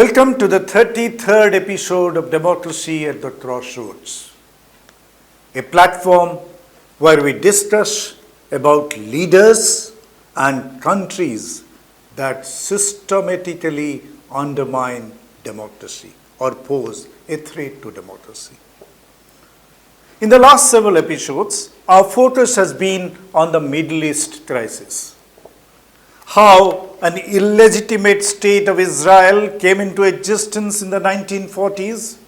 Welcome to the 33rd episode of Democracy at the Crossroads, a platform where we discuss about leaders and countries that systematically undermine democracy or pose a threat to democracy. In the last several episodes, our focus has been on the Middle East crisis. How an illegitimate state of Israel came into existence in the 1940s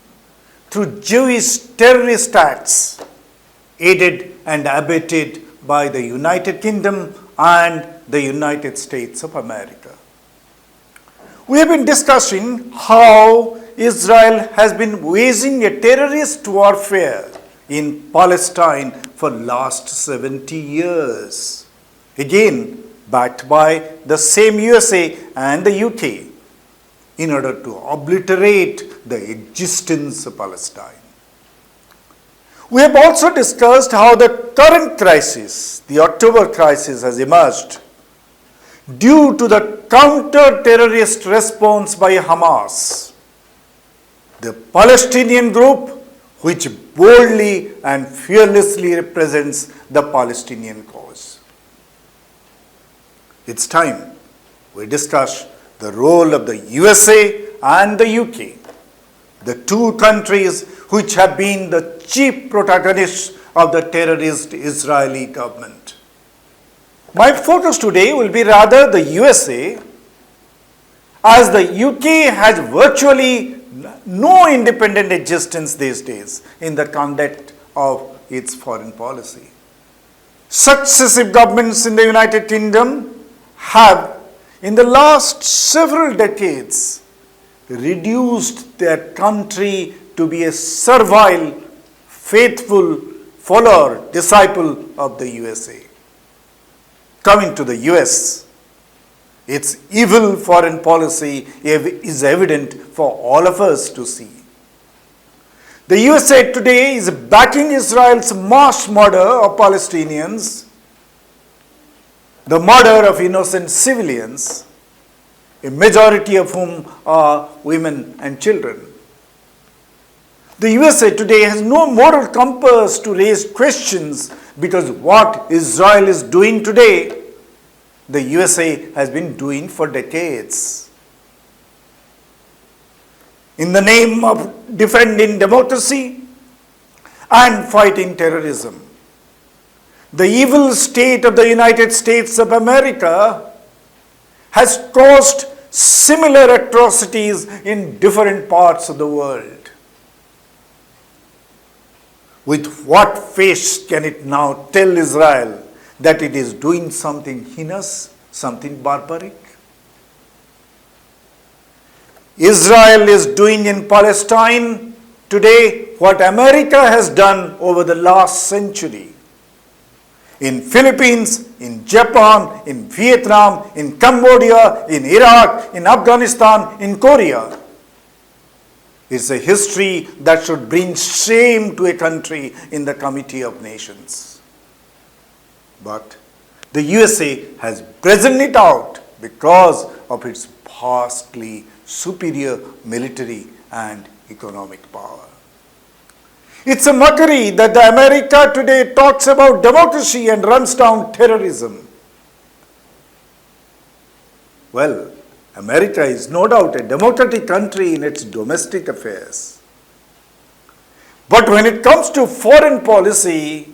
through Jewish terrorist acts, aided and abetted by the United Kingdom and the United States of America. We have been discussing how Israel has been waging a terrorist warfare in Palestine for last 70 years. Again, backed by the same USA and the UK in order to obliterate the existence of Palestine. We have also discussed how the current crisis, the October crisis, has emerged due to the counter-terrorist response by Hamas, the Palestinian group which boldly and fearlessly represents the Palestinian cause. It's time we discuss the role of the USA and the UK, the two countries which have been the chief protagonists of the terrorist Israeli government. My focus today will be rather the USA, as the UK has virtually no independent existence these days in the conduct of its foreign policy. Successive governments in the United Kingdom have, in the last several decades, reduced their country to be a servile, faithful follower, disciple of the USA. Coming to the US, its evil foreign policy is evident for all of us to see. The USA today is backing Israel's mass murder of Palestinians, the murder of innocent civilians, a majority of whom are women and children. The USA today has no moral compass to raise questions because what Israel is doing today, the USA has been doing for decades. In the name of defending democracy and fighting terrorism, the evil state of the United States of America has caused similar atrocities in different parts of the world. With what face can it now tell Israel that it is doing something heinous, something barbaric? Israel is doing in Palestine today what America has done over the last century. In Philippines, in Japan, in Vietnam, in Cambodia, in Iraq, in Afghanistan, in Korea. It's a history that should bring shame to a country in the Committee of Nations. But the USA has brazened it out because of its vastly superior military and economic power. It's a mockery that the America today talks about democracy and runs down terrorism. Well, America is no doubt a democratic country in its domestic affairs. But when it comes to foreign policy,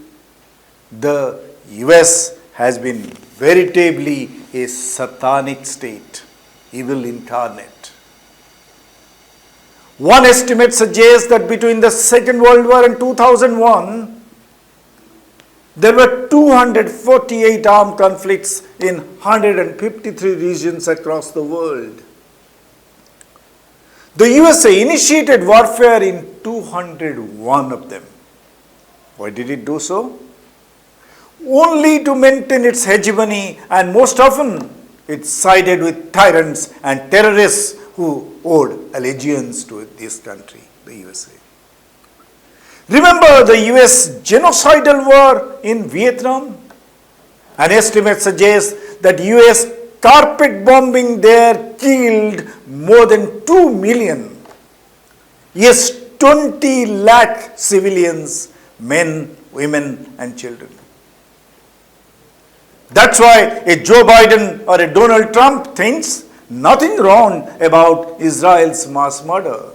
the US has been veritably a satanic state, evil incarnate. One estimate suggests that between the Second World War and 2001, there were 248 armed conflicts in 153 regions across the world. The USA initiated warfare in 201 of them. Why did it do so? Only to maintain its hegemony, and most often it sided with tyrants and terrorists who owed allegiance to this country, the USA. Remember the US genocidal war in Vietnam? An estimate suggests that US carpet bombing there killed more than 2 million. Yes, 20 lakh civilians, men, women and children. That's why a Joe Biden or a Donald Trump thinks nothing wrong about Israel's mass murder.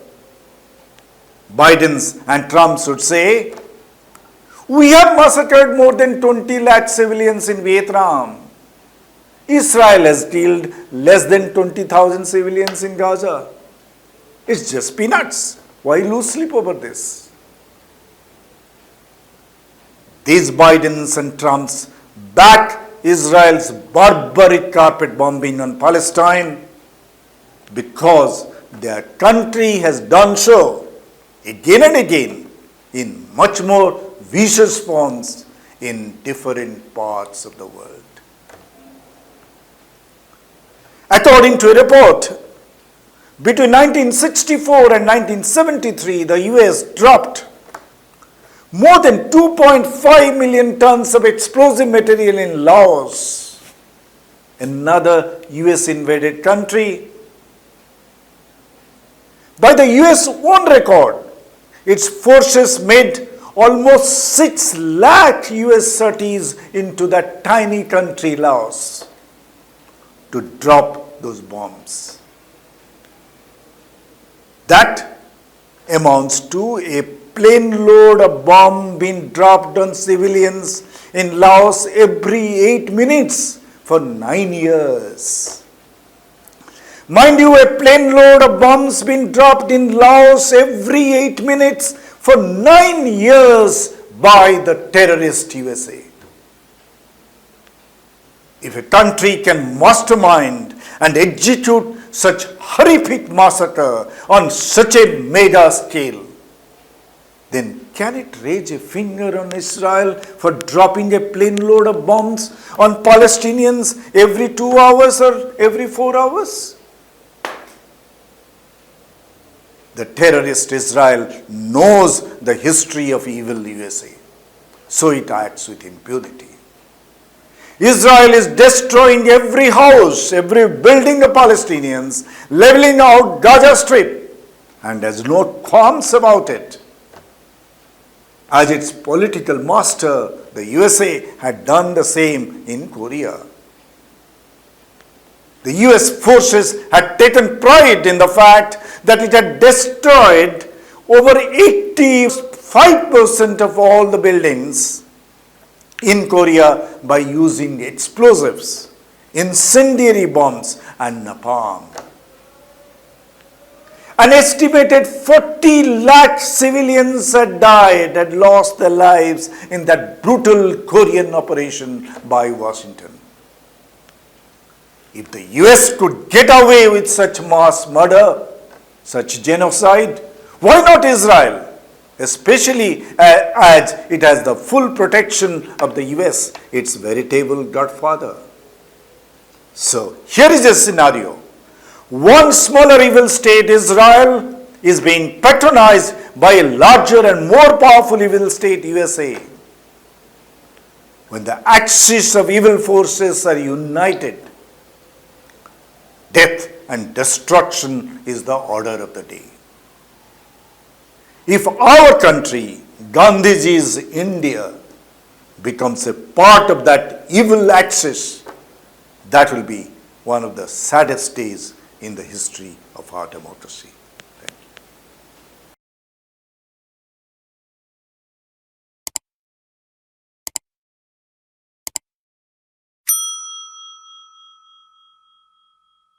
Biden's and Trump's would say, we have massacred more than 20 lakh civilians in Vietnam. Israel has killed less than 20,000 civilians in Gaza. It's just peanuts. Why lose sleep over this? These Bidens and Trumps back Israel's barbaric carpet bombing on Palestine because their country has done so again and again in much more vicious forms in different parts of the world. According to a report, between 1964 and 1973, the US dropped more than 2.5 million tons of explosive material in Laos, another US invaded country. By the US own record, its forces made almost 6 lakh US sorties into that tiny country Laos to drop those bombs. That amounts to a plane load of bomb being dropped on civilians in Laos every 8 minutes for 9 years. Mind you, a plane load of bombs being dropped in Laos every 8 minutes for 9 years by the terrorist USA. If a country can mastermind and execute such horrific massacre on such a mega scale, then can it raise a finger on Israel for dropping a plane load of bombs on Palestinians every 2 hours or every 4 hours? The terrorist Israel knows the history of evil USA, so it acts with impunity. Israel is destroying every house, every building of Palestinians, leveling out Gaza Strip, and has no qualms about it. As its political master, the USA had done the same in Korea. The US forces had taken pride in the fact that it had destroyed over 85% of all the buildings in Korea by using explosives, incendiary bombs and napalm. An estimated 40 lakh civilians had died, had lost their lives in that brutal Korean operation by Washington. If the US could get away with such mass murder, such genocide, why not Israel? Especially as it has the full protection of the US, its veritable godfather. So here is a scenario. One smaller evil state, Israel, is being patronized by a larger and more powerful evil state, USA. When the axis of evil forces are united, death and destruction is the order of the day. If our country, Gandhiji's India, becomes a part of that evil axis, that will be one of the saddest days in the history of our democracy.